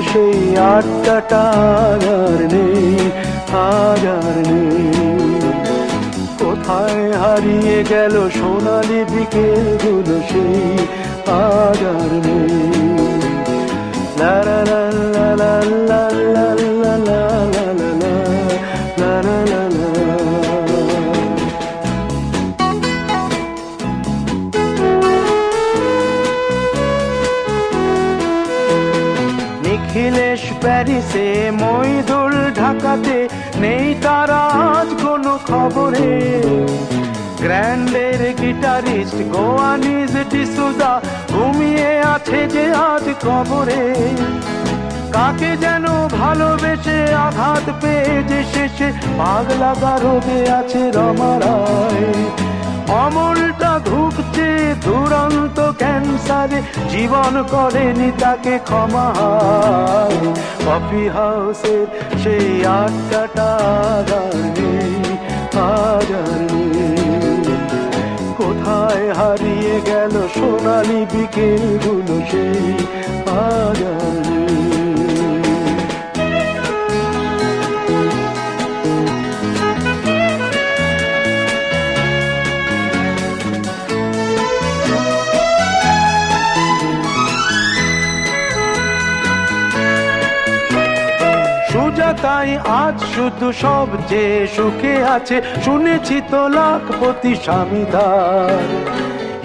সেই আড্ডাটা আর নেই, আজ আর নেই। কোথায় হারিয়ে গেল সোনালি বিকেলগুলো, সেই আজ আর নেই। লা লা লা লা লা লা লা লা লা লা লা লা লা লা। নিখিলেশ প্যারিসে, মইদুল ঢাকাতে, নেই তারা আজ কোনো খবরে। গ্র্যান্ডের গিটারিস্ট গোয়ানিজ ডিসুজা ঘুমিয়ে আছে যে আজ কবরে। কাকে যেন ভালোবেসে আঘাত পেয়ে যে শেষে পাগলা গারদে আছে রমা রায়। অমলটা ধুকছে দুরন্ত ক্যান্সারে, জীবন করেনি তাকে ক্ষমা। কফি হাউসের সেই আড্ডাটা আর নেই, আজ আর নেই। কোথায় হারিয়ে গেল সোনালি বিকেলগুলো, সেই আজ আর নেই। তাই আজ শুধু সবচেয়ে সুখে আছে, শুনেছি তো লাখপতি স্বামীদার।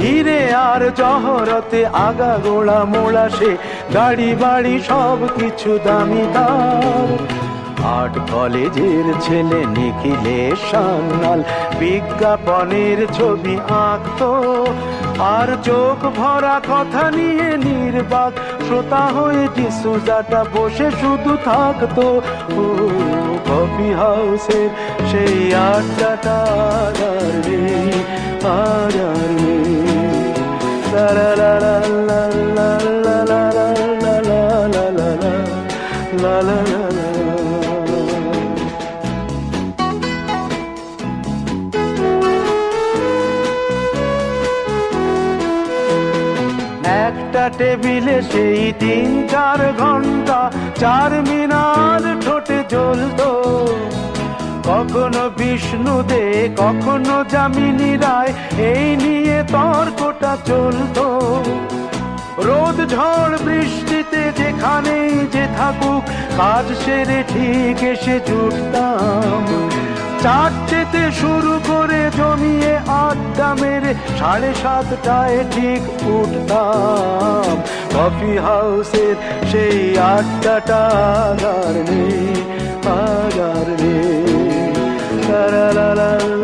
হিরে আর জহরতে আগা গোড়া মোড়া, সে গাড়ি বাড়ি সব কিছু দামিদার। আর্ট কলেজের ছেলে নিখিলেশ সান্যাল বিজ্ঞাপনের ছবি আঁকতো, আর চোখ ভরা কথা নিয়ে নির্বাক শ্রোতা হয়ে ডিসুজাটা বসে শুধু থাকতো। ও কফি হাউসের সেই আড্ডাটা আর নেই, আজ আর নেই। লা লা লা লা লা লা লা লা লা লা লা লা লা লা লা। একটা টেবিলে সেই 3-4 ঘন্টা চারমিনার ঠোঁটে জ্বলতো। কখনো বিষ্ণু দে, কখনো যামিনী রায়, এই নিয়ে তর্কটা চলতো। রোদ ঝড় বৃষ্টিতে যেখানেই যে থাকুক, কাজ সেরে ঠিক এসে জুটতাম। চারটেতে শুরু করে জমিয়ে আড্ডা মেরে 7:30টায় ঠিক উঠতাম। কফি হাউসের সেই আড্ডাটা আর নেই, আজ আর নেই। লা লা লা লা।